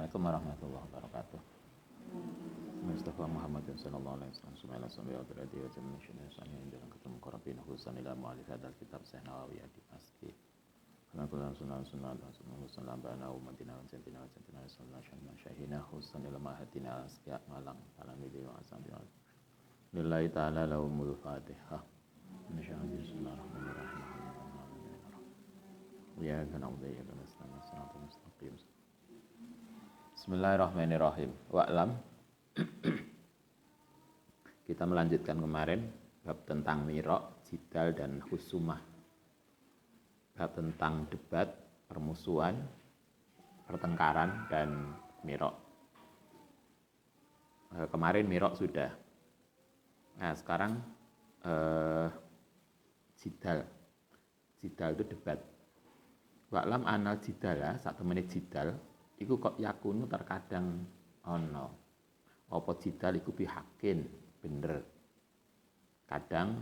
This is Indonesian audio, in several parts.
Assalamualaikum warahmatullahi wabarakatuh. Mustafa Muhammad sallallahu alaihi wasallam subhanahu wa ta'ala wa jami'in dalam ketemu korabin khususan ila mu'alif hadal kitab Syekh Nawawi di Aski. Karena kullu sunnah sallallahu bana umatina wa santina sallallahu syahina khususan ila mahatina Aski malang alam di wa asambi. Lillahi ta'ala lahumul Fatihah. Bismillahirrahmanirrahim. Ya kana udaya kana siratal mustaqim. Bismillahirrahmanirrahim. Wa'lam. Kita melanjutkan kemarin bab tentang mirok, jidal dan khusumah. Bab tentang debat, permusuhan, pertengkaran dan mirok. Kemarin mirok sudah. Nah, sekarang jidal. Jidal itu debat. Wa'lam anal jidala, satu menit jidal iku kok yakunu terkadang ono. Apa jidal iku bihakin, bener. Kadang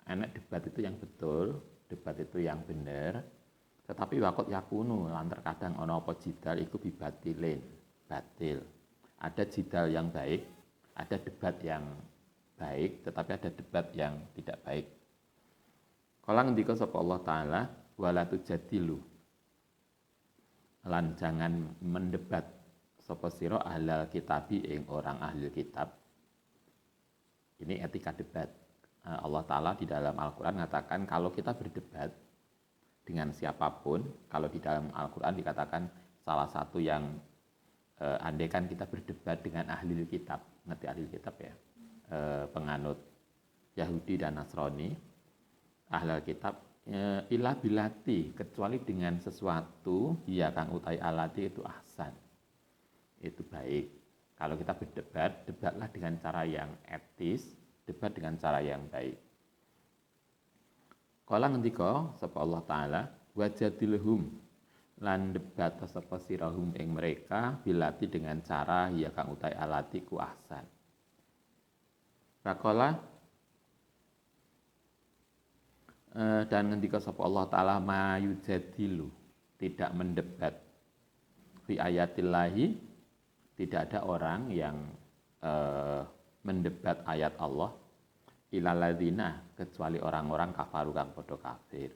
enak debat itu yang betul, debat itu yang bener. Tetapi wakot yakunu lan terkadang ono apa jidal iku bibatilin, batil. Ada jidal yang baik, ada debat yang baik, tetapi ada debat yang tidak baik. Kala ngendika sapa Allah taala wala tujadilu, lan jangan mendebat sapa sira ahlal kitabi ing orang ahli kitab. Ini etika debat. Allah Ta'ala di dalam Al-Quran mengatakan kalau kita berdebat dengan siapapun, kalau di dalam Al-Quran dikatakan salah satu yang andaikan kita berdebat dengan ahli kitab, ngerti ahli kitab ya, penganut Yahudi dan Nasrani, ahli kitab, ilah bilati, kecuali dengan sesuatu ya kang utai alati itu ahsan, itu baik. Kalau kita berdebat, debatlah dengan cara yang etis, debat dengan cara yang baik. Kala ngendika sapa Allah taala wajadilhum, lan debat sapa sirahum ing mereka bilati dengan cara ya kang utai alati ku ahsan. Rakola dan ngendika sapa Allah taala mayujadilu, tidak mendebat fi ayatillahi, tidak ada orang yang mendebat ayat Allah ilal ladzina, kecuali orang-orang kafaru kang padha kafir.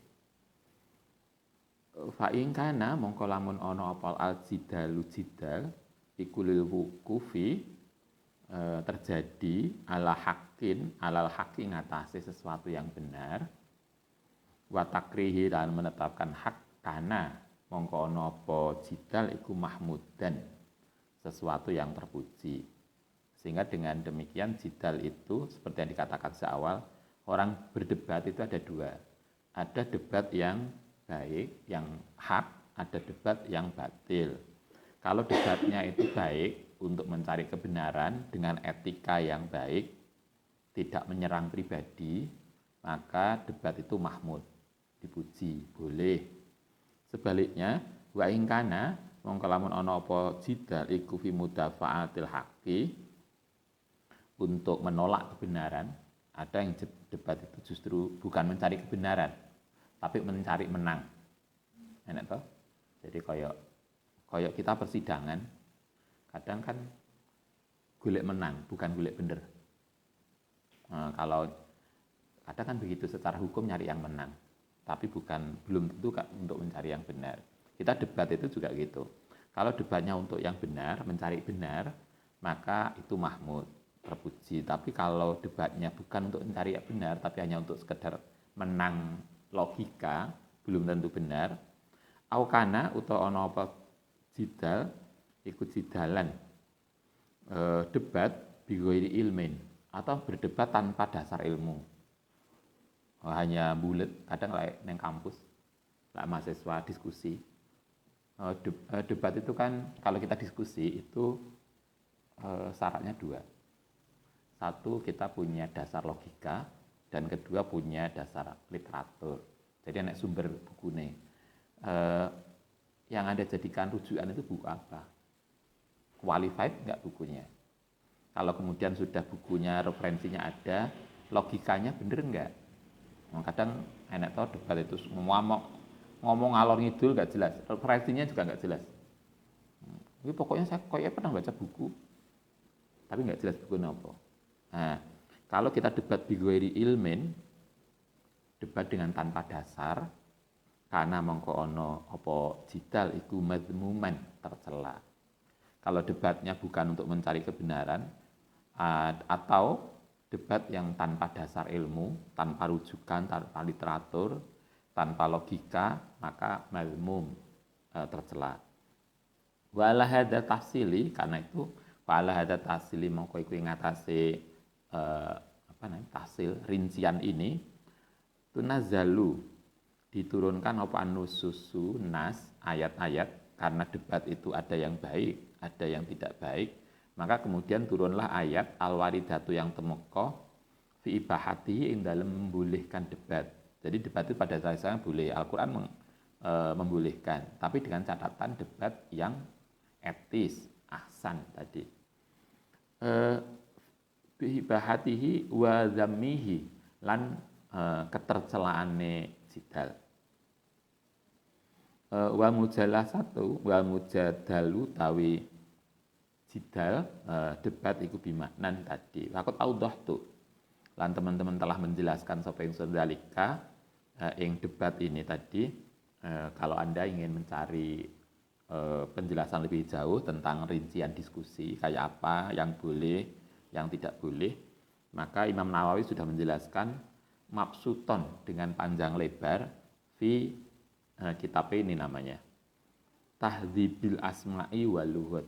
Fa in kana mongko lamun ana apa al jidalu jidal iku lil wuqufi, terjadi alal haqi ngatasi sesuatu yang benar, wa takrihi dan menetapkan hak, kana mongko ana apa jidal iku mahmudan, sesuatu yang terpuji. Sehingga dengan demikian jidal itu seperti yang dikatakan seawal, orang berdebat itu ada dua. Ada debat yang baik, yang hak, ada debat yang batil. Kalau debatnya itu baik untuk mencari kebenaran dengan etika yang baik, tidak menyerang pribadi, maka debat itu mahmud, dipuji, boleh. Sebaliknya, wa ingkana mongko lamun ana apa jidal iku fi mudafa'atil haqqi, untuk menolak kebenaran. Ada yang debat itu justru bukan mencari kebenaran, tapi mencari menang. Enak toh? Jadi koyok kita persidangan, kadang kan golek menang, bukan golek bener. Kalau kadang kan begitu, secara hukum nyari yang menang, tapi belum tentu untuk mencari yang benar. Kita debat itu juga gitu. Kalau debatnya untuk yang benar, mencari benar, maka itu mahmud, terpuji. Tapi kalau debatnya bukan untuk mencari yang benar, tapi hanya untuk sekedar menang logika, belum tentu benar. Aukana utawa ana apa jidal, ikut jidalan, debat bighairi ilmin, atau berdebat tanpa dasar ilmu. Hanya bulet, kadang like neng kampus, lah mahasiswa diskusi. Debat itu kan kalau kita diskusi itu syaratnya dua. Satu, kita punya dasar logika, dan kedua punya dasar literatur. Jadi anak sumber bukunya. Yang Anda jadikan rujukan itu buku apa? Qualified enggak bukunya? Kalau kemudian sudah bukunya, referensinya ada, logikanya bener enggak? Kadang enak tahu debat itu ngomong ngalor ngidul enggak jelas, referensinya juga enggak jelas. Ini pokoknya saya kayaknya pernah baca buku, tapi nggak jelas buku apa. Nah, kalau kita debat bighairi ilmin, debat dengan tanpa dasar, karena mongko ono apa jidal iku madzmuman, tercela. Kalau debatnya bukan untuk mencari kebenaran atau debat yang tanpa dasar ilmu, tanpa rujukan, tanpa literatur, tanpa logika, maka mazmum, tercela. Wala hadza tahsili, karena itu wala hadza tahsili mongko iku ngatasi tahsil rincian ini tunazzalu, diturunkan apa nususu nas, ayat-ayat, karena debat itu ada yang baik, ada yang tidak baik, maka kemudian turunlah ayat al-waridatu yang temeka fi ibahatihi ing dalam membolehkan debat. Jadi debat itu pada dasarnya boleh, Al-Qur'an membolehkan, tapi dengan catatan debat yang etis, ahsan tadi. Fi ibahatihi wa zammihi, lan ketercelaane jidal. Wa mujalasatu wa mujadalu tawi jidal, debat iku bimaknan tadi. Waktu audah tuh, lan teman-teman telah menjelaskan sapa ingsun dalika ing debat ini tadi. Kalau Anda ingin mencari penjelasan lebih jauh tentang rincian diskusi kayak apa yang boleh, yang tidak boleh, maka Imam Nawawi sudah menjelaskan mabsuton dengan panjang lebar fi kitab ini namanya Tahdzibil Asma'i wal Lughat.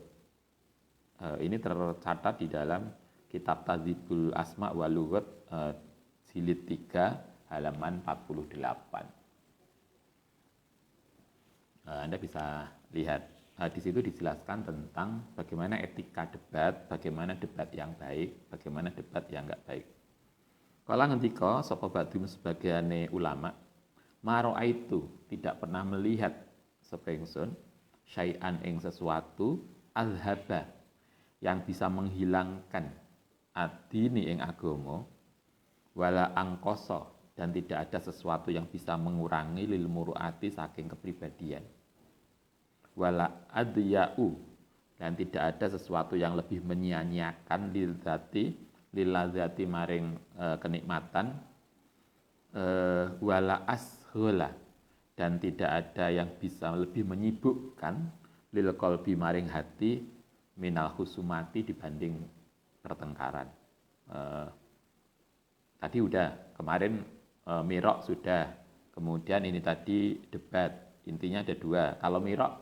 Ini tercatat di dalam kitab Tahdzibul Asma' wal Lughat jilid 3 halaman 48. Anda bisa lihat di situ dijelaskan tentang bagaimana etika debat, bagaimana debat yang baik, bagaimana debat yang enggak baik. Kala ngendika sapa ba'dhum sebagiane ulama, maroaitu, tidak pernah melihat sapa ingsun syai'an ing sesuatu azhaba, yang bisa menghilangkan adini ing agama, wala angkoso, dan tidak ada sesuatu yang bisa mengurangi lil muruati saking kepribadian, wala adya'u, dan tidak ada sesuatu yang lebih menyia-nyiakan lilazati maring kenikmatan, wala ashola, dan tidak ada yang bisa lebih menyibukkan lil qalbi maring hati minal husumati dibanding pertengkaran. Tadi udah, kemarin mirok sudah, kemudian ini tadi debat, intinya ada dua. Kalau mirok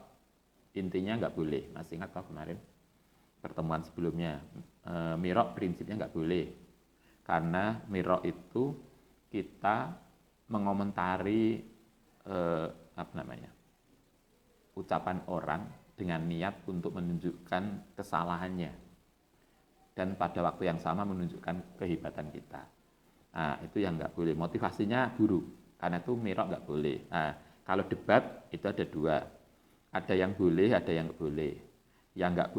intinya nggak boleh, masih ingat kok kemarin pertemuan sebelumnya, mirok prinsipnya nggak boleh, karena mirok itu kita mengomentari ucapan orang dengan niat untuk menunjukkan kesalahannya dan pada waktu yang sama menunjukkan kehebatan kita. Nah, itu yang nggak boleh, motivasinya buruk, karena itu mirok nggak boleh. Nah, kalau debat itu ada dua, ada yang boleh, ada yang nggak boleh.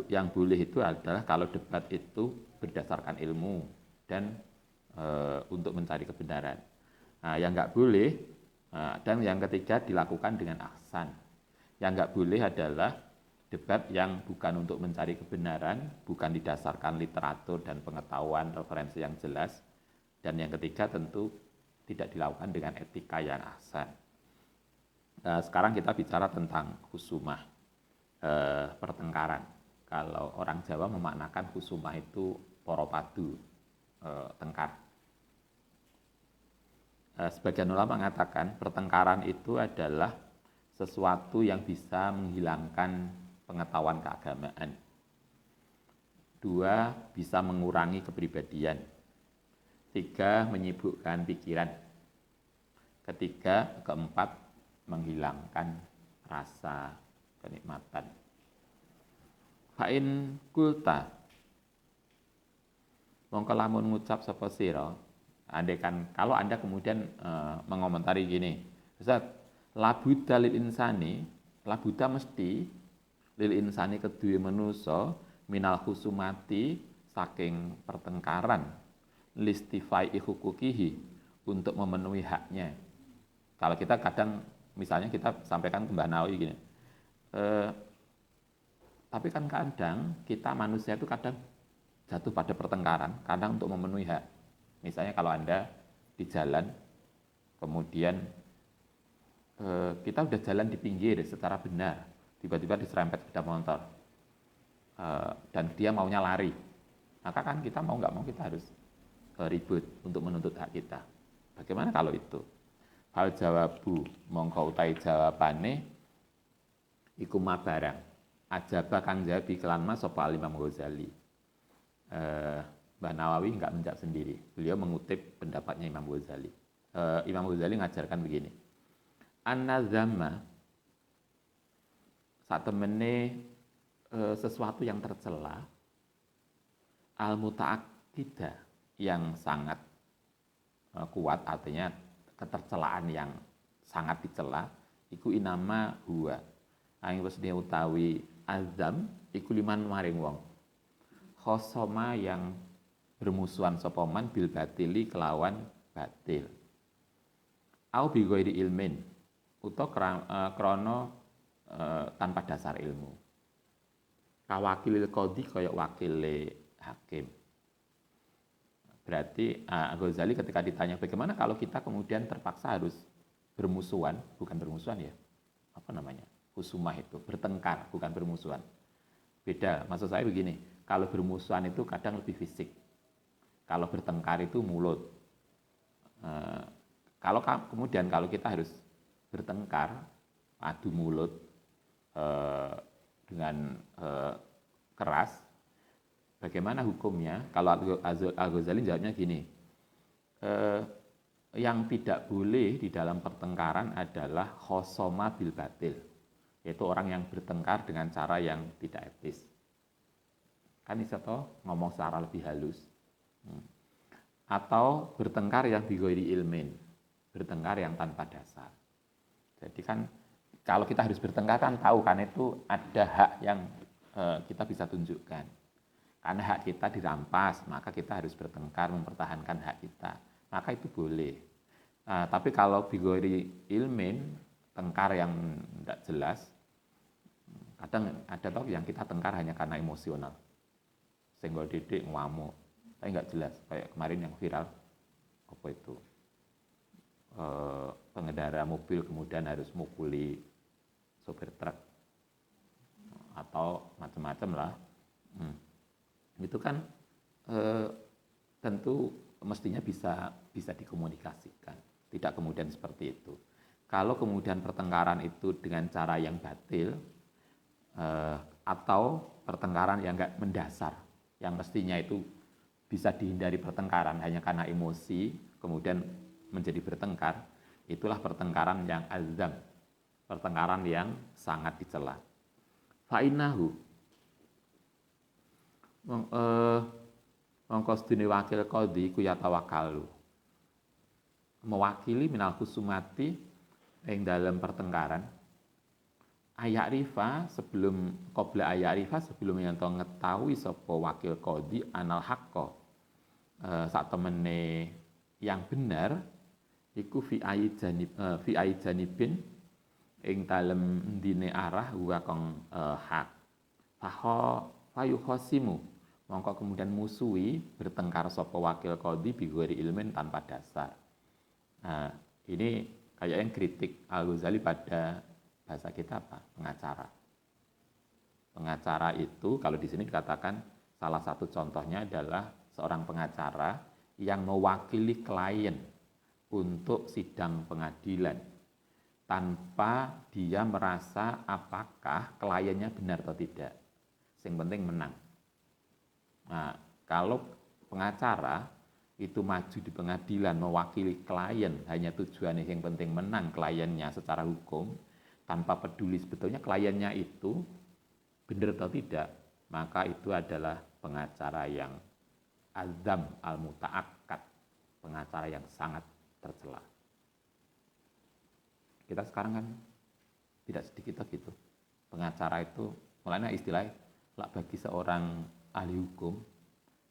Yang boleh itu adalah kalau debat itu berdasarkan ilmu dan untuk mencari kebenaran. Nah, yang nggak boleh, dan yang ketiga dilakukan dengan ahsan. Yang nggak boleh adalah debat yang bukan untuk mencari kebenaran, bukan didasarkan literatur dan pengetahuan referensi yang jelas, dan yang ketiga tentu tidak dilakukan dengan etika yang ahsan. Nah, sekarang kita bicara tentang khusumah, pertengkaran. Kalau orang Jawa memaknakan khusumah itu poropadu, tengkar. Sebagian ulama mengatakan pertengkaran itu adalah sesuatu yang bisa menghilangkan pengetahuan keagamaan. Dua, bisa mengurangi kepribadian. Tiga, menyibukkan pikiran. Ketiga, keempat, menghilangkan rasa kenikmatan. Fa'in kulta, mongko lamun ngucap sapa sira, andaikan kalau Anda kemudian mengomentari gini, Ustaz, labuda lil insani, labuda mesti lil insani kedue manusa minal khusumati saking pertengkaran, listifai hukukihi, untuk memenuhi haknya. Kalau kita kadang misalnya kita sampaikan ke Mbah Nawawi gini, Tapi kan kadang kita manusia itu kadang jatuh pada pertengkaran, kadang untuk memenuhi hak. Misalnya kalau Anda di jalan, kemudian kita udah jalan di pinggir secara benar, tiba-tiba diserempet sepeda motor, dan dia maunya lari, maka kan kita mau nggak mau kita harus ribut untuk menuntut hak kita. Bagaimana kalau itu? Hal jawabu mongko utai jawabane iku ma barang ajaba kang jawabi kelan mas sapa Imam Ghazali. Mbah Nawawi nggak menjawab sendiri, beliau mengutip pendapatnya Imam Ghazali. Imam Ghazali ngajarkan begini, an-nazama saat temene sesuatu yang tercela, al-muta'akkidah yang sangat kuat, artinya ketercelaan yang sangat dicela, iku inama huwa angin wis utawi azam iku liman maring wong khosoma yang bermusuhan sapa man bil batili kelawan batil au bi ghairi ilmin utawa krana tanpa dasar ilmu. Kawakilil qadhi kaya wakile hakim. Berarti Ghazali ketika ditanya bagaimana kalau kita kemudian terpaksa harus bermusuhan, bukan bermusuhan ya, apa namanya, husumah itu, bertengkar, bukan bermusuhan. Beda, maksud saya begini, kalau bermusuhan itu kadang lebih fisik, kalau bertengkar itu mulut. Kalau kemudian kalau kita harus bertengkar, adu mulut dengan keras, bagaimana hukumnya? Kalau Al-Ghazali jawabnya gini, yang tidak boleh di dalam pertengkaran adalah khosoma bil batil, yaitu orang yang bertengkar dengan cara yang tidak etis. Kan bisa toh ngomong secara lebih halus. Atau bertengkar yang bighairi ilmin, bertengkar yang tanpa dasar. Jadi kan kalau kita harus bertengkar kan tahu kan itu ada hak yang kita bisa tunjukkan. Karena hak kita dirampas, maka kita harus bertengkar mempertahankan hak kita. Maka itu boleh. Tapi kalau bighairi ilmin, tengkar yang tidak jelas, kadang ada toh yang kita tengkar hanya karena emosional. Senggol didik, ngamuk, tapi nggak jelas. Kayak kemarin yang viral, apa itu? Pengendara mobil kemudian harus mukuli sopir truk atau macam-macam lah. Itu kan tentu mestinya bisa dikomunikasikan, tidak kemudian seperti itu. Kalau kemudian pertengkaran itu dengan cara yang batil atau pertengkaran yang enggak mendasar, yang mestinya itu bisa dihindari pertengkaran hanya karena emosi kemudian menjadi bertengkar, itulah pertengkaran yang azam, pertengkaran yang sangat dicela. Fa'innahu mongko sedune wakil qadhi ku yatawakkalu, mewakili minal khusumati ing dalam pertengkaran, ayak rifa sebelum qabla ayak rifa sebelum yang tau ngetahui sapa wakil qadhi anal haqqo, sak temene yang benar iku fi ai janibin ing dalem ndine arah wa kang hak fayukhasimu mongko kemudian musuhi bertengkar sapa wakil qadhi bighairi ilmin tanpa dasar. Nah, ini kayaknya kritik Al-Ghazali pada bahasa kita apa? Pengacara. Pengacara itu kalau di sini dikatakan salah satu contohnya adalah seorang pengacara yang mewakili klien untuk sidang pengadilan tanpa dia merasa apakah kliennya benar atau tidak. Yang penting menang. Nah, kalau pengacara itu maju di pengadilan mewakili klien hanya tujuannya yang penting menang kliennya secara hukum tanpa peduli sebetulnya kliennya itu benar atau tidak, maka itu adalah pengacara yang azam al-muta'akkad, pengacara yang sangat tercela. Kita sekarang kan tidak sedikit gitu. Pengacara itu mulanya istilahnya bagi seorang ahli hukum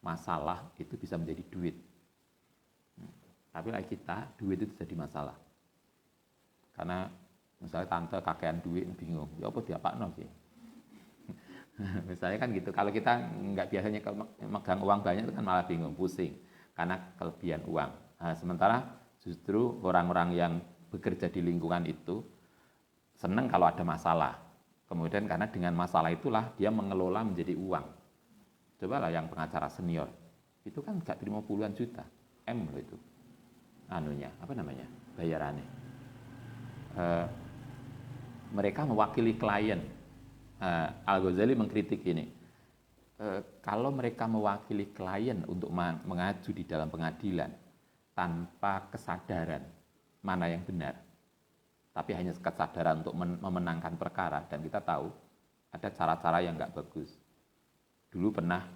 masalah itu bisa menjadi duit. Tapi lagi kita duit itu jadi masalah. Karena misalnya tante kakean duit bingung, ya apa diapakno sih? Misalnya kan gitu. Kalau kita nggak biasanya megang uang banyak itu kan malah bingung, pusing karena kelebihan uang. Nah, sementara justru orang-orang yang bekerja di lingkungan itu senang kalau ada masalah. Kemudian karena dengan masalah itulah dia mengelola menjadi uang. Cobalah yang pengacara senior, itu kan nggak terima puluhan juta, M loh itu. Anunya, apa namanya, bayarannya. Mereka mewakili klien. Al-Ghazali mengkritik ini. Kalau mereka mewakili klien untuk mengaju di dalam pengadilan tanpa kesadaran mana yang benar, tapi hanya kesadaran untuk memenangkan perkara, dan kita tahu ada cara-cara yang nggak bagus. Dulu pernah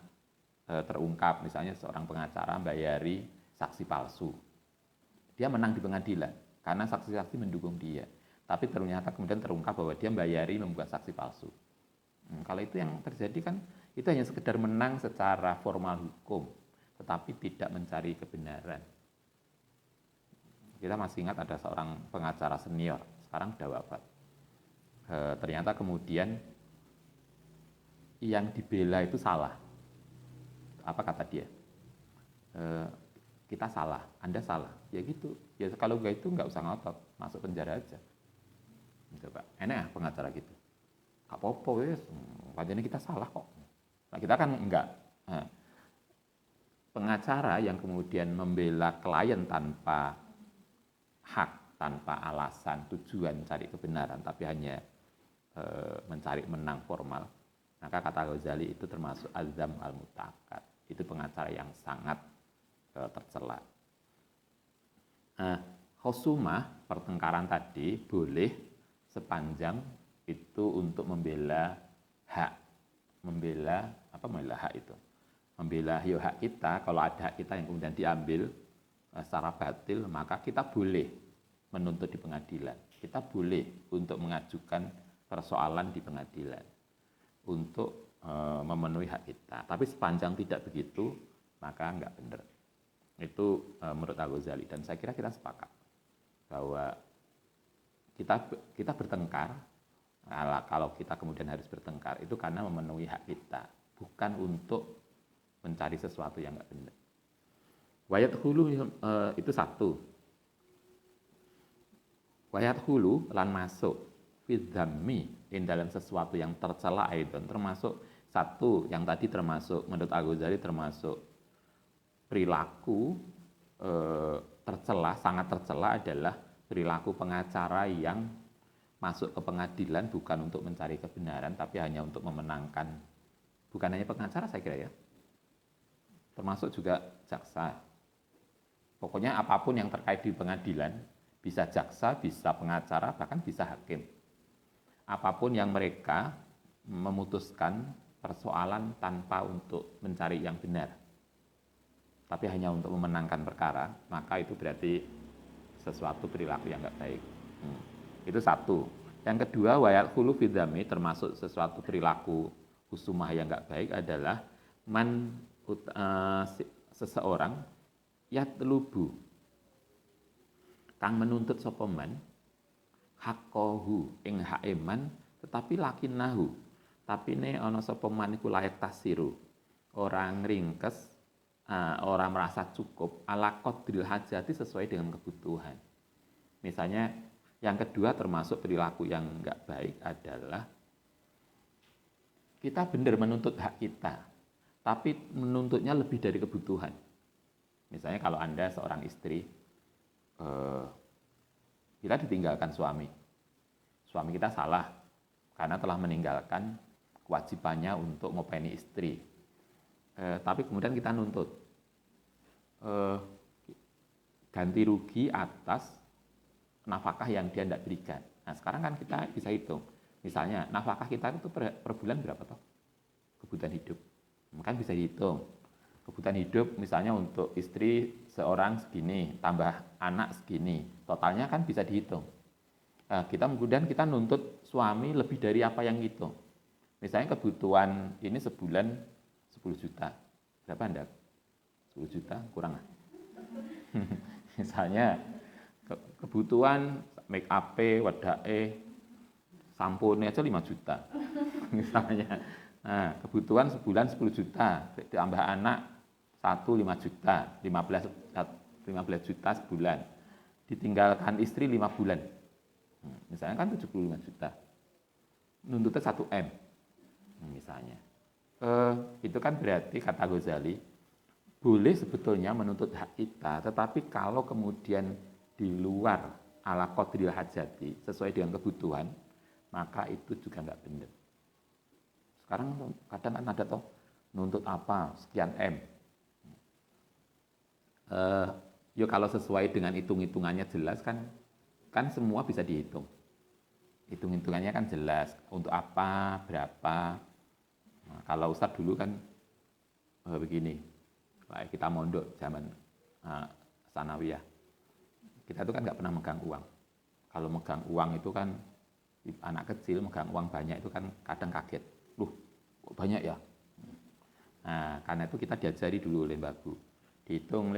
terungkap misalnya seorang pengacara bayari saksi palsu. Dia menang di pengadilan karena saksi-saksi mendukung dia. Tapi ternyata kemudian terungkap bahwa dia bayari membuat saksi palsu. Kalau itu yang terjadi kan itu hanya sekedar menang secara formal hukum, tetapi tidak mencari kebenaran. Kita masih ingat ada seorang pengacara senior, sekarang sudah wafat. Ternyata kemudian yang dibela itu salah. Apa kata dia? Kita salah, Anda salah. Ya gitu. Ya kalau enggak itu enggak usah ngotot, masuk penjara aja. Coba, enak ya pengacara gitu. Gak apa-apa wes, padahal kita salah kok. Nah, kita kan enggak. Nah, pengacara yang kemudian membela klien tanpa hak, tanpa alasan, tujuan cari kebenaran, tapi hanya mencari menang formal, maka kata Ghazali itu termasuk azam al-mutakad. Itu pengacara yang sangat tercela. Khusumah, pertengkaran tadi boleh sepanjang itu untuk membela hak. Membela hak itu? Membela hak kita. Kalau ada hak kita yang kemudian diambil secara batil, maka kita boleh menuntut di pengadilan. Kita boleh untuk mengajukan persoalan di pengadilan untuk memenuhi hak kita. Tapi sepanjang tidak begitu, maka enggak benar. Itu menurut Al-Ghazali, dan saya kira kita sepakat bahwa kita bertengkar, kalau kita kemudian harus bertengkar itu karena memenuhi hak kita, bukan untuk mencari sesuatu yang enggak benar. Wayat hulu itu satu. Wayat hulu lan masuk fidzammi dalam sesuatu yang tercela itu termasuk satu yang tadi termasuk menurut Al-Ghazali termasuk perilaku tercela, sangat tercela adalah perilaku pengacara yang masuk ke pengadilan bukan untuk mencari kebenaran tapi hanya untuk memenangkan. Bukan hanya pengacara saya kira ya, termasuk juga jaksa. Pokoknya apapun yang terkait di pengadilan, bisa jaksa, bisa pengacara, bahkan bisa hakim. Apapun yang mereka memutuskan persoalan tanpa untuk mencari yang benar, tapi hanya untuk memenangkan perkara, maka itu berarti sesuatu perilaku yang enggak baik. Itu satu. Yang kedua, wayat hulu fidami termasuk sesuatu perilaku husumah yang enggak baik adalah seseorang yatlubu kang menuntut sapa man haqqahu ing hak man, tetapi lakinnahu tapine ana sapa man iku layak tasiru, orang ringkes, orang merasa cukup ala qadril hajati sesuai dengan kebutuhan. Misalnya yang kedua termasuk perilaku yang enggak baik adalah kita benar menuntut hak kita, tapi menuntutnya lebih dari kebutuhan. Misalnya kalau Anda seorang istri, kita ditinggalkan suami kita salah karena telah meninggalkan kewajibannya untuk ngopeni istri. Tapi kemudian kita nuntut ganti rugi atas nafkah yang dia tidak berikan. Nah sekarang kan kita bisa hitung, misalnya nafkah kita itu per bulan berapa toh kebutuhan hidup, kan bisa dihitung. Kebutuhan hidup misalnya untuk istri seorang segini, tambah anak segini, totalnya kan bisa dihitung. Kemudian kita nuntut suami lebih dari apa yang itu. Misalnya kebutuhan ini sebulan 10 juta. Berapa Anda? 10 juta kurang. Misalnya kebutuhan make up, wedake, sampune aja 5 juta. Misalnya. Nah, kebutuhan sebulan 10 juta, ditambah anak 5 juta, 15 juta sebulan. Ditinggalkan istri 5 bulan. Misalnya kan 75 juta. Nuntutnya 1 M. Misalnya. Itu kan berarti kata Ghazali, boleh sebetulnya menuntut hak kita, tetapi kalau kemudian di luar ala qadril hajati, sesuai dengan kebutuhan, maka itu juga nggak benar. Sekarang kadang kan ada toh, nuntut apa, sekian M. Ya kalau sesuai dengan hitung-hitungannya jelas kan semua bisa dihitung. Hitung-hitungannya kan jelas, untuk apa, berapa. Nah, kalau Ustadz dulu kan begini, kayak kita mondok zaman sanawiyah, kita itu kan nggak pernah megang uang. Kalau megang uang itu kan anak kecil megang uang banyak itu kan kadang kaget, loh kok banyak ya. Nah, karena itu kita diajari dulu oleh Mbak Bu, dihitung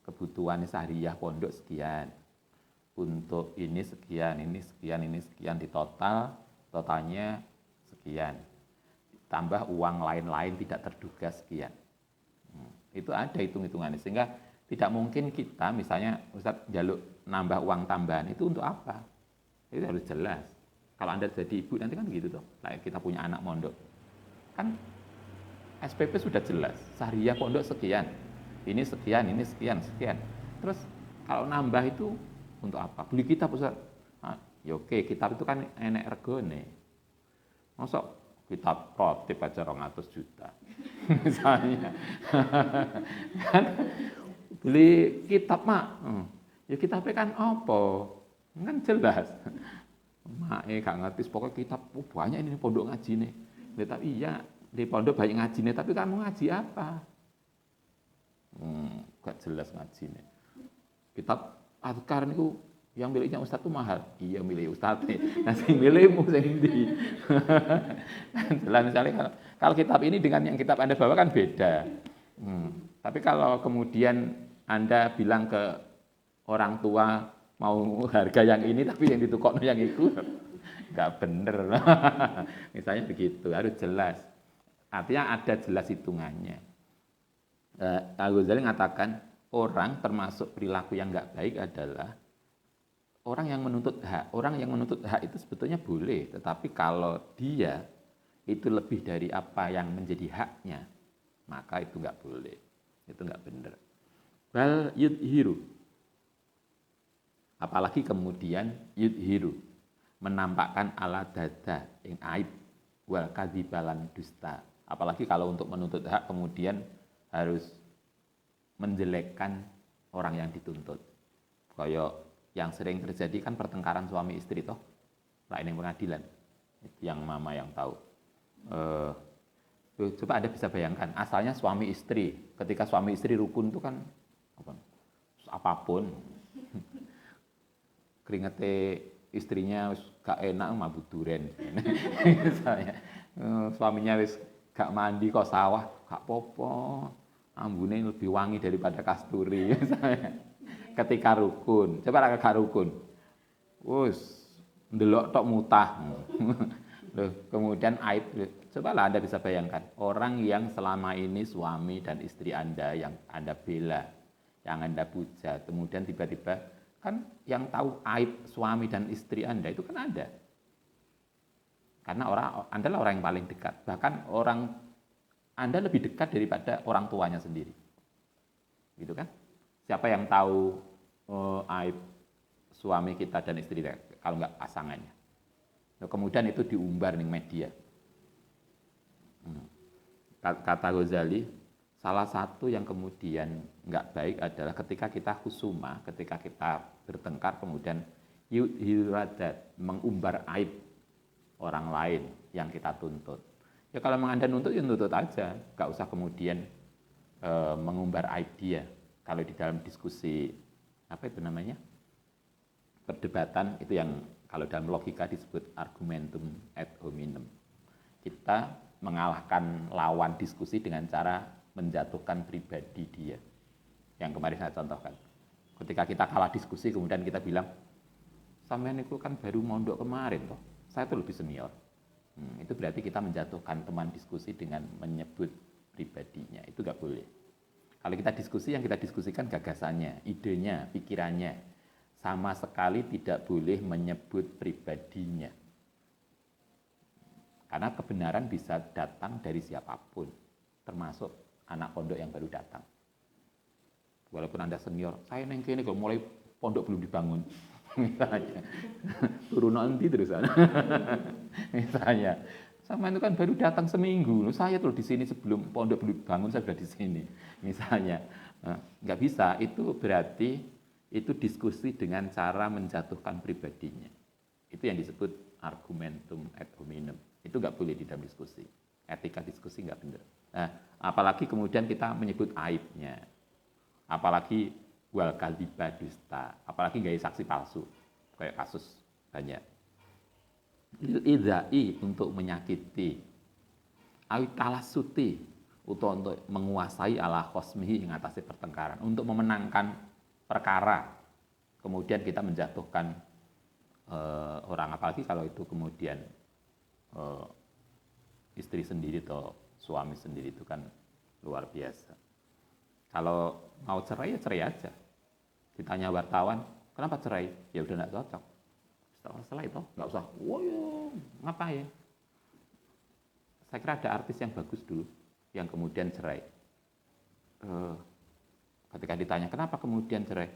kebutuhan sehariah pondok sekian, untuk ini sekian, ini sekian, ini sekian, di totalnya sekian, tambah uang lain-lain tidak terduga sekian. Itu ada hitung-hitungannya, sehingga tidak mungkin kita misalnya Ustadz jaluk nambah uang tambahan, itu untuk apa? Itu harus jelas. Kalau Anda jadi ibu nanti kan gitu toh, kayak kita punya anak mondok, kan SPP sudah jelas, sehariah pondok sekian, ini sekian, ini sekian, sekian. Terus kalau nambah itu untuk apa? Beli kitab Ustaz. Ya oke, kitab itu kan enek regone. Masuk kitab protip aja 200 juta. Misalnya. Kan beli kitab mak. Ya kitabnya kan apa? Kan jelas. Mak gak ngerti, pokoknya kitab banyak ini pondok ngaji nih. Tapi iya, di pondok banyak ngaji nih, tapi kamu ngaji apa? Gak jelas ngaji nih. Kitab Adhkar niku yang miliknya Ustadz itu mahal. Iya milik Ustadz nih. Nanti milikmu sendiri. Jelas misalnya kalau kitab ini dengan yang kitab Anda bawa kan beda. Tapi kalau kemudian Anda bilang ke orang tua mau harga yang ini tapi yang ditukokno yang itu, nggak bener. Misalnya begitu, harus jelas. Artinya ada jelas hitungannya. Al-Ghazali mengatakan orang termasuk perilaku yang nggak baik adalah orang yang menuntut hak. Orang yang menuntut hak itu sebetulnya boleh, tetapi kalau dia itu lebih dari apa yang menjadi haknya, maka itu nggak boleh. Itu nggak benar. Bal yudhiru. Apalagi kemudian yudhiru, menampakkan ala dada yang aib wal kadzibalan dusta. Apalagi kalau untuk menuntut hak kemudian harus menjelekkan orang yang dituntut. Kayak yang sering terjadi kan pertengkaran suami istri toh, lain yang pengadilan. Itu yang mama yang tahu. Coba Anda bisa bayangkan, asalnya suami istri, ketika suami istri rukun itu kan apapun, keringetnya istrinya gak enak mabuk duren. Misalnya, suaminya wis gak mandi kok sawah, gak popo. Ambune lebih wangi daripada kasturi. Ketika rukun, coba gak rukun, ndelok tok mutah. Loh, kemudian aib. Cobalah Anda bisa bayangkan, orang yang selama ini suami dan istri Anda yang Anda bela, yang Anda puja, kemudian tiba-tiba kan yang tahu aib suami dan istri Anda itu kan Anda. Karena Anda adalah orang yang paling dekat. Bahkan Anda lebih dekat daripada orang tuanya sendiri. Gitu kan? Siapa yang tahu aib suami kita dan istri kita, kalau nggak pasangannya. Nah, kemudian itu diumbar di media. Kata Ghazali, salah satu yang kemudian nggak baik adalah ketika kita husuma, ketika kita bertengkar, kemudian yudhiradat, mengumbar aib orang lain yang kita tuntut. Ya kalau memang Anda nuntut, ya nuntut aja. Nggak usah kemudian mengumbar aib dia. Kalau di dalam diskusi, apa itu namanya? Perdebatan, itu yang kalau dalam logika disebut argumentum ad hominem. Kita mengalahkan lawan diskusi dengan cara menjatuhkan pribadi dia. Yang kemarin saya contohkan. Ketika kita kalah diskusi, kemudian kita bilang, sampean itu kan baru mondok kemarin toh. Saya itu lebih senior. Itu berarti kita menjatuhkan teman diskusi dengan menyebut pribadinya. Itu nggak boleh. Kalau kita diskusi, yang kita diskusikan gagasannya, idenya, pikirannya. Sama sekali tidak boleh menyebut pribadinya. Karena kebenaran bisa datang dari siapapun, termasuk anak pondok yang baru datang. Walaupun Anda senior, saya neng kene kalau mulai pondok belum dibangun. Misalnya, turun nanti terusan. Misalnya, sama itu kan baru datang seminggu. Saya tuh di sini sebelum pondok belum dibangun, saya sudah di sini. Misalnya, nggak bisa. Itu berarti itu diskusi dengan cara menjatuhkan pribadinya. Itu yang disebut argumentum ad hominem. Itu nggak boleh di dalam diskusi. Etika diskusi nggak benar. Nah, apalagi kemudian kita menyebut aibnya. Apalagi wal kadhiba dusta, apalagi gaya saksi palsu, kayak kasus banyak. Idzai untuk menyakiti, awit talasuti untuk menguasai ala khosmihi mengatasi pertengkaran, untuk memenangkan perkara. Kemudian kita menjatuhkan orang, apalagi kalau itu kemudian istri sendiri atau suami sendiri, itu kan luar biasa. Kalau mau cerai ya cerai aja. Ditanya wartawan, kenapa cerai? Ya udah nggak cocok. Setelah itu nggak usah, woyo ngapain? Saya kira ada artis yang bagus dulu, yang kemudian cerai. Ketika ditanya kenapa kemudian cerai,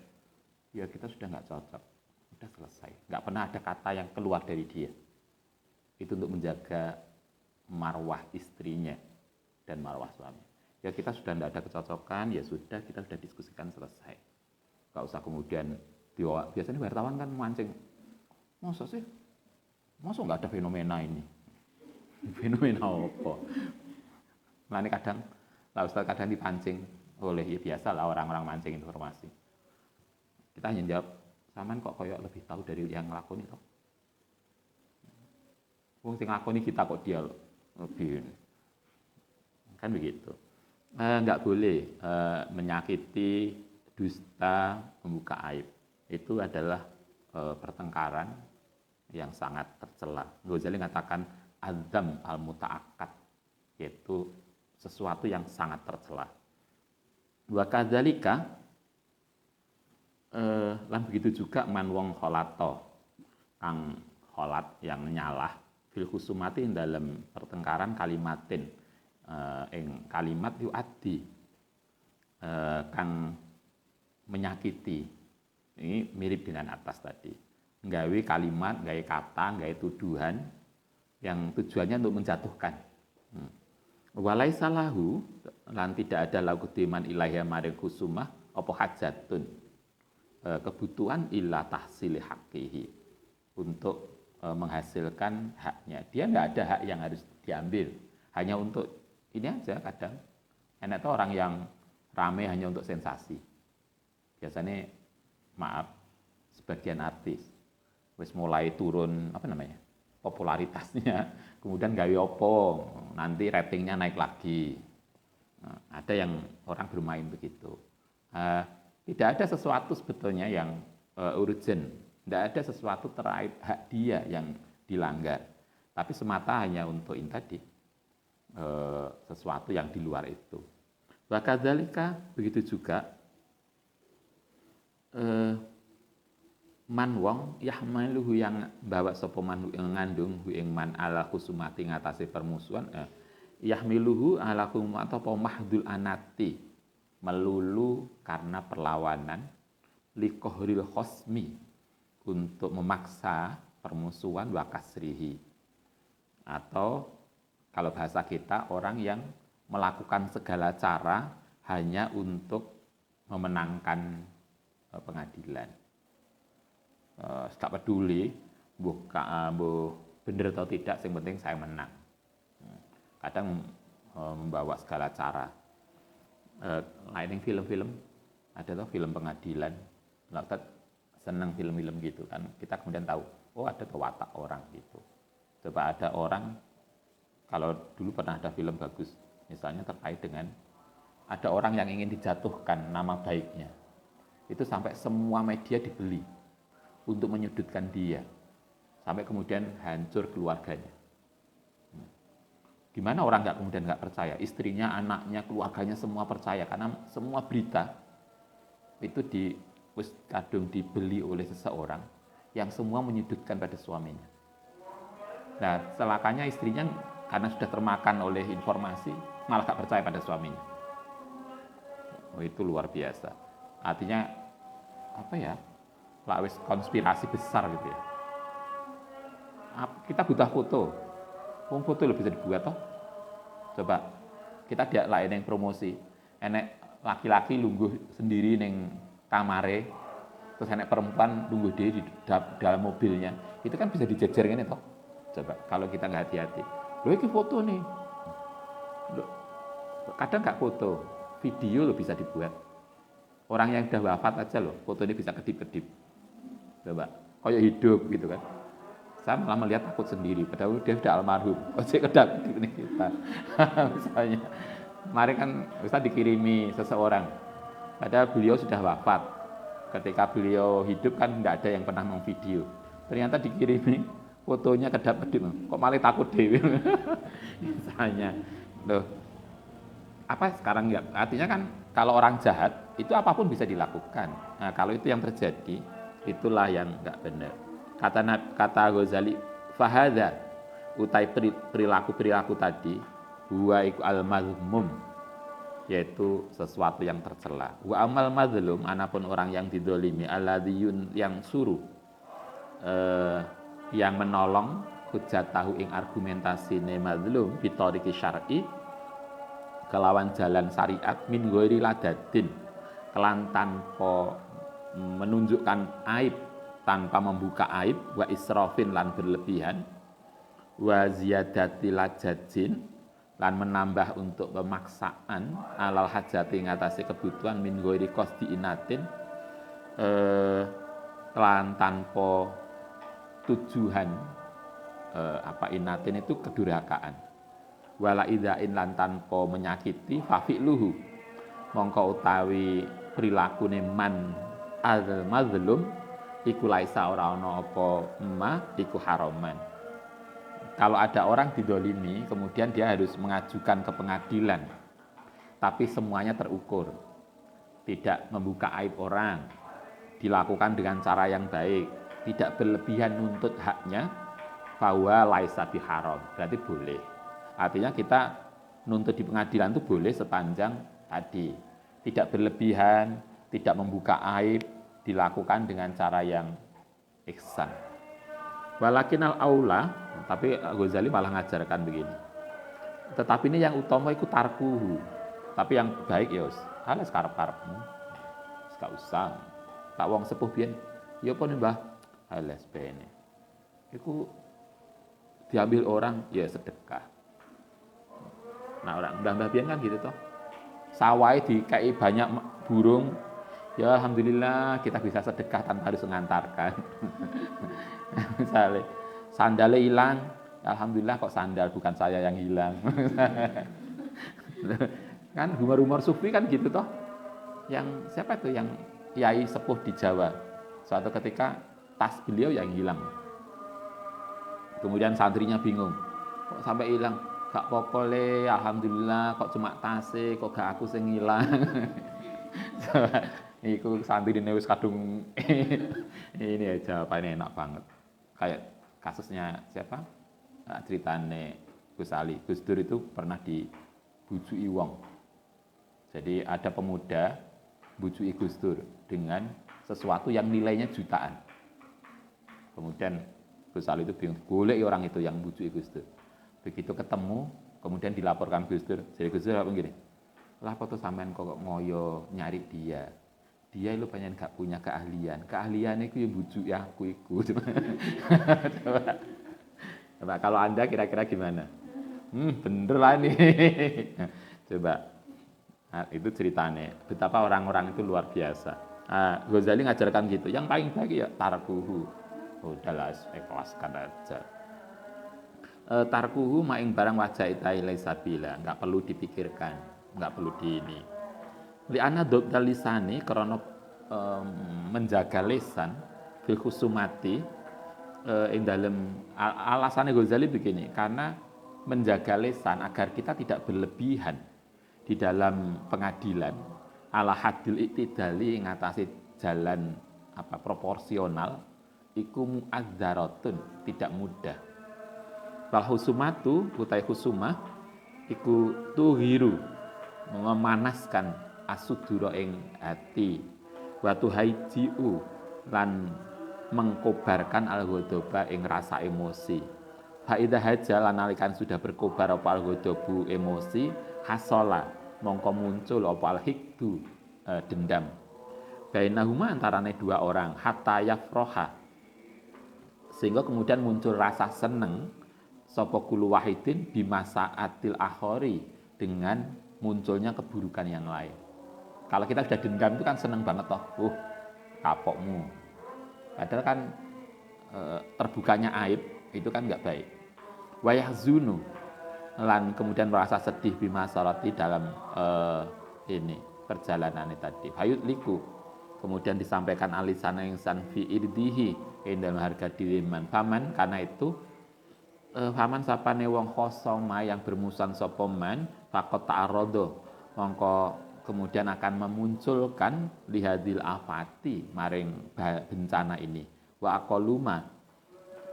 ya kita sudah nggak cocok, udah selesai. Nggak pernah ada kata yang keluar dari dia. Itu untuk menjaga marwah istrinya dan marwah suami. Ya kita sudah tidak ada kecocokan, ya sudah, kita sudah diskusikan selesai. Gak usah kemudian biasanya wartawan kan mancing, masa sih? Masa nggak ada fenomena ini? Fenomena apa? Nah ini kadang, lah Ustaz kadang dipancing oleh, ya biasa lah orang-orang mancing informasi. Kita hanya jawab, saman kok koyok lebih tahu dari yang ngelakoni toh. Wong sing nglakoni kita kok dia lebih, kan begitu. Nggak boleh menyakiti, dusta, membuka aib. Itu adalah pertengkaran yang sangat tercela. Ghazali mengatakan adzam al-muta'akkad, yaitu sesuatu yang sangat tercela. Wa kadzalika lan begitu juga man wong kholato, kang kholat yang nyalah fil husumati dalam pertengkaran kalimatin ing kalimat yu'addi kang menyakiti. Ini mirip dengan atas tadi. Nggawe kalimat, nggawe kata, nggawe tuduhan yang tujuannya untuk menjatuhkan. Walaisa lahu lan tidak ada lahu diman ilaiha maring khusumah apa hajatun. Kebutuhan illa tahsili haqqihi, untuk menghasilkan haknya. Dia nggak ada hak yang harus diambil. Hanya untuk ini aja kadang. Enak tuh orang yang rame hanya untuk sensasi. Biasanya maaf, sebagian artis wis mulai turun popularitasnya, kemudian gawe opo, nanti ratingnya naik lagi. Nah, ada yang orang bermain begitu. Tidak ada sesuatu sebetulnya yang urgent, tidak ada sesuatu terkait hak dia yang dilanggar, tapi semata hanya untuk ini tadi, sesuatu yang di luar itu. Wa kadzalika, begitu juga man wong yahmaluhu yang bawa sapa man yang ngandung ing man ala khusumati ngatasi permusuhan, yahmiluhu ala khusumati apa mahdul anati, melulu karena perlawanan, liqahril khosmi, untuk memaksa permusuhan, wa kasrihi, atau kalau bahasa kita orang yang melakukan segala cara hanya untuk memenangkan pengadilan. Tak peduli benar atau tidak, yang penting saya menang. Kadang membawa segala cara. Lain film-film, ada tuh film pengadilan. Kita senang film-film gitu kan. Kita kemudian tahu, oh ada watak orang gitu. Coba ada orang, kalau dulu pernah ada film bagus, misalnya terkait dengan ada orang yang ingin dijatuhkan nama baiknya. Itu sampai semua media dibeli untuk menyudutkan dia. Sampai kemudian hancur keluarganya. Gimana orang kemudian nggak percaya? Istrinya, anaknya, keluarganya semua percaya karena semua berita itu kadung dibeli oleh seseorang yang semua menyudutkan pada suaminya. Nah, celakanya istrinya karena sudah termakan oleh informasi malah gak percaya pada suaminya. Oh, itu luar biasa. Artinya apa ya? Lawis konspirasi besar gitu ya. Kita butuh foto. Foto lo bisa dibuat toh. Coba kita dia lain yang promosi. Enek laki-laki lungguh sendiri neng kamare, terus enek perempuan lungguh dia di dalam mobilnya. Itu kan bisa dijejer kan toh. Coba kalau kita nggak hati-hati. Loh ini foto nih. Loh, kadang nggak foto, video lo bisa dibuat. Orang yang udah wafat aja loh, foto ini bisa kedip-kedip. Coba, kayak hidup gitu kan. Saya malah melihat takut sendiri, padahal dia sudah almarhum. Kok saya kedip nih kita. Misalnya, kemarin kan Ustaz dikirimi seseorang, padahal beliau sudah wafat. Ketika beliau hidup kan nggak ada yang pernah memvideo. Ternyata dikirimi fotonya kedap-kedip. Kok malah takut dewi. Misalnya, loh, apa sekarang ya? Artinya kan kalau orang jahat itu apapun bisa dilakukan. Nah, kalau itu yang terjadi, itulah yang nggak benar. Kata Ghazali, fahadha utai perilaku tadi, huwa iku al-mazmum, yaitu sesuatu yang tercela. Wa amal mazlum, anapun orang yang didolimi, alladhi yang suruh, yang menolong hujjatahu ing argumentasine mazlum bitoriki syar'i, kelawan jalan syariat min ghairi ladadin, kelan tanpa menunjukkan aib, tanpa membuka aib, wa israfin lan berlebihan, wa ziyadati lajajin lan menambah untuk pemaksaan, alal hajati ngatasi kebutuhan min ghairi qasdi inatin, kelan tanpa tujuan inatin itu kedurhakaan, wala idzain lan tanpa menyakiti, fafiluhu mongko utawi prilakune man al mazlum iku laisa ora ana apa iku haraman. Kalau ada orang didolimi kemudian dia harus mengajukan ke pengadilan, tapi semuanya terukur, tidak membuka aib orang, dilakukan dengan cara yang baik, tidak berlebihan nuntut haknya, bahwa laisa biharam, berarti boleh. Artinya kita nuntut di pengadilan itu boleh sepanjang tadi tidak berlebihan, tidak membuka aib, dilakukan dengan cara yang ihsan. Walakinal aula, tapi Ghazali malah ngajarkan begini. Tetapi ini yang utama itu tarkuhu. Tapi yang baik ya, alas karep-karepmu. Gak usah. Tak wong sepuh biyen, ya apa nih Mbah? Alas bene. Iku diambil orang ya sedekah. Nah orang mbah-mbah biyen kan gitu toh. Sawai dikai banyak burung, ya alhamdulillah kita bisa sedekah tanpa harus mengantarkan. Misalnya sandalnya hilang, alhamdulillah kok sandal bukan saya yang hilang. Kan humor-humor sufi kan gitu toh. Yang siapa itu yang kiai sepuh di Jawa, suatu ketika tas beliau yang hilang. Kemudian santrinya bingung, kok sampai hilang? Gak apa-apa le, alhamdulillah kok cuma tasnya, kok gak aku sing hilang. Iku santrine wis kadung ini ya jawabannya enak banget. Kayak kasusnya siapa? Ceritane Gus Ali. Gus Dur itu pernah dibujuki wong. Jadi ada pemuda bujuki Gus Dur dengan sesuatu yang nilainya jutaan. Kemudian Gus Ali itu bingung, golek orang itu yang bujuki Gus Dur. Begitu ketemu, kemudian dilaporkan Gus Dur. Jadi Gus Dur apa gini? Lah apa tuh sampean kok ngoyo nyari dia? Dia itu banyak gak punya keahlian. Keahliannya itu ya bujuk ya aku ikut. Coba kalau Anda kira-kira gimana? Bener lah nih. Coba. Nah, itu ceritanya. Betapa orang-orang itu luar biasa. Nah, Ghazali ngajarkan gitu. Yang paling baik ya tarkuhu. Udahlah, ikhlaskan aja. Tarkuhu maing barang wajah itai laisabila. Enggak perlu dipikirkan. Enggak perlu ini. Li'anna dobdal lisani karena menjaga lisan fil khusumati ing dalem alasannya Ghazali begini, karena menjaga lisan agar kita tidak berlebihan di dalam pengadilan ala hadil iktidali ngatasi jalan proporsional iku mu'adzaratun tidak mudah. Wal husumatu utai husumah iku tuhiru memanaskan asudura ing hati wa tuhaijiu lan mengkobarkan al-ghadaba ing rasa emosi. Fa idza haja lan nalikan sudah berkobar apa al-ghadabu emosi hasola mongko muncul apa al-hikdu dendam. Bainahuma antarane dua orang hatta yafroha sehingga kemudian muncul rasa seneng sapa kulu wahidin bimasaatil akhori dengan munculnya keburukan yang lain. Kalau kita sudah dendam itu kan seneng banget toh, kapokmu. Padahal kan terbukanya aib itu kan nggak baik. Wayahzunu lan kemudian merasa sedih bimasalati dalam ini perjalanan tadi. Hayut liku kemudian disampaikan alisana insan fi irdihi dalam harga diri man paman karena itu paman sapane wong khosoma yang bermusuhan sapa man faqat ta'arrada mongko kemudian akan memunculkan lihadil afati maring bencana ini wa aqalluma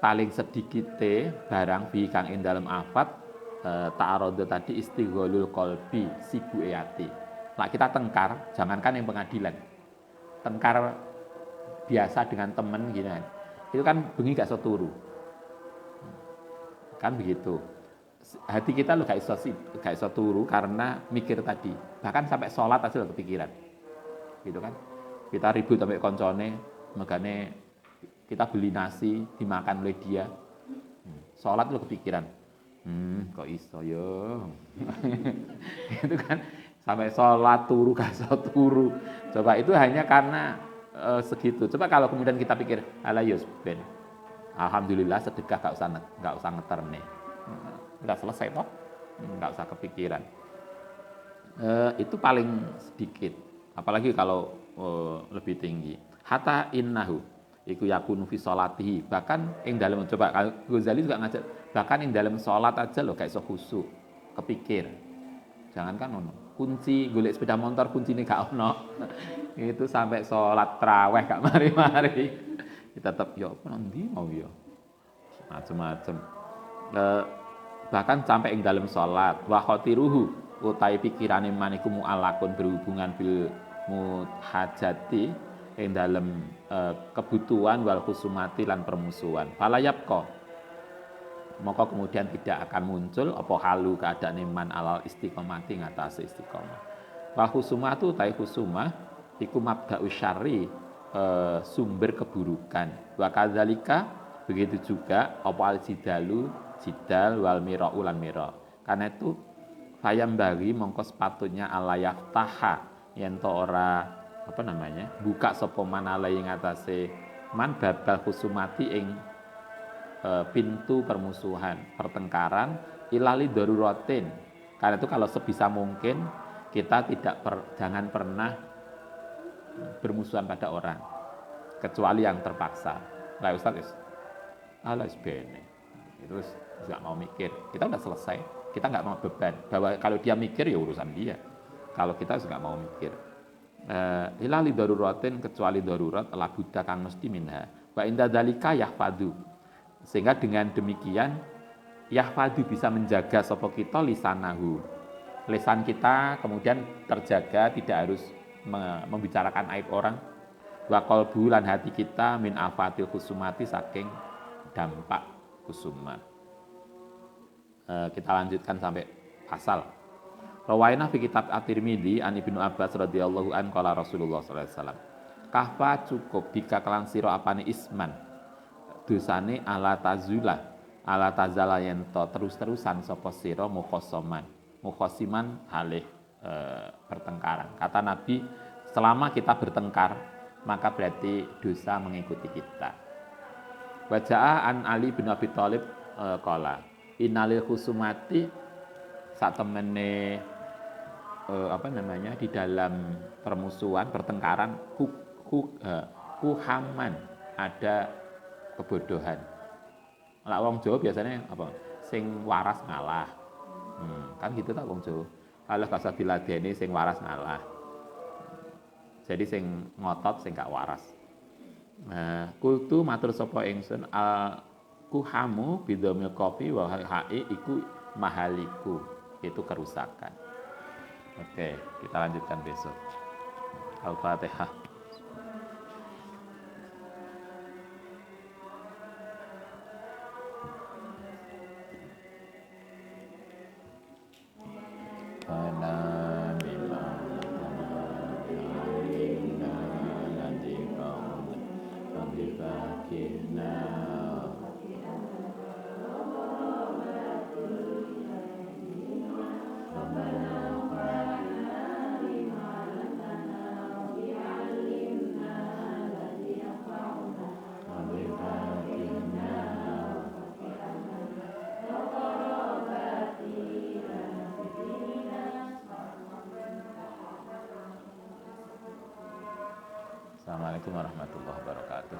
paling sedikite barang bi kang ing dalem afat ta'arrada tadi istigholul qalbi sibuke ati. Nah kita tengkar jangankan yang pengadilan tengkar biasa dengan teman gitu kan itu kan bengi gak iso turu kan begitu hati kita lo gak iso turu karena mikir tadi bahkan sampai sholat aja lo kepikiran gitu kan kita ribut sampai koncone megane kita beli nasi dimakan oleh dia sholat lo kepikiran kok iso yo itu kan sampai sholat turu gak iso turu coba itu hanya karena segitu. Coba kalau kemudian kita pikir ala yus ben alhamdulillah sedekah gak usah ngeterne udah selesai toh gak usah kepikiran itu paling sedikit apalagi kalau lebih tinggi hatta innahu iku yakunu fi sholatihi bahkan ing dalam coba Ghazali juga ngajar bahkan ing dalam sholat aja loh gak iso khusyuk kepikir jangankan ono kunci golek sepeda motor kuncine gak ono itu sampai sholat tarawih gak mari-mari kita tetap yo nanti mau yo macam-macam bahkan sampai ing dalam sholat wa khatiruhu utai pikirane maniku mu'alakun berhubungan bil muhajati ing dalam kebutuhan wal khusumati lan permusuhan falayapqa maka kemudian tidak akan muncul apa halu keadaan iman alal istiqomati ngatasi istiqomah. Wa khusumatu tai khusumah iku mabda'u syarri sumber keburukan. Wa kadzalika begitu juga apa al jidalu jidal wal mira'u lan mira. Karena itu fayam bagi mongko sepatutnya ala yaftaha yen to ora buka sapa man ala ing atase man babal khusumati ing pintu permusuhan, pertengkaran ilali daruratin. Karena itu kalau sebisa mungkin kita jangan pernah bermusuhan pada orang kecuali yang terpaksa. Lah Ustaz, alas bene. Itu enggak mau mikir. Kita udah selesai. Kita enggak mau beban. Bahwa kalau dia mikir ya urusan dia. Kalau kita enggak mau mikir. Ilali daruratin kecuali darurat la buddha kang mesti minha. Wa inda dzalika yahfadu. Sehingga dengan demikian yahfadu bisa menjaga sapa kita lisanahu. Lisan kita kemudian terjaga tidak harus membicarakan aib orang. Wa qalbu lan hati kita min afatil khusumati saking dampak khusumah. Kita lanjutkan sampai pasal. Rawaina fi kitab At-Tirmidzi an Ibnu Abbas radhiyallahu an qala Rasulullah sallallahu alaihi wasallam. Kahfa cukup bika kelan sira apane isman. Dosane ala tazala yen to terus-terusan sapa sira mukhosiman halih pertengkaran. Kata Nabi, selama kita bertengkar maka berarti dosa mengikuti kita. Wajaa an Ali bin Abi Thalib qala innalil khusumati satemene di dalam permusuhan pertengkaran kuhaman ada kebodohan. Lah wong Jawa biasanya apa? sing waras ngalah. Kan gitu tak wong Jawa. Kalau gak usah diladeni sing waras ngalah. Jadi sing ngotot sing gak waras. Kultu matur sapa ingsun al kuhamu bidomil kopi wa ha'i iku mahaliku, itu kerusakan. Oke, kita lanjutkan besok. Al-Fatihah. Assalamualaikum warahmatullahi wabarakatuh.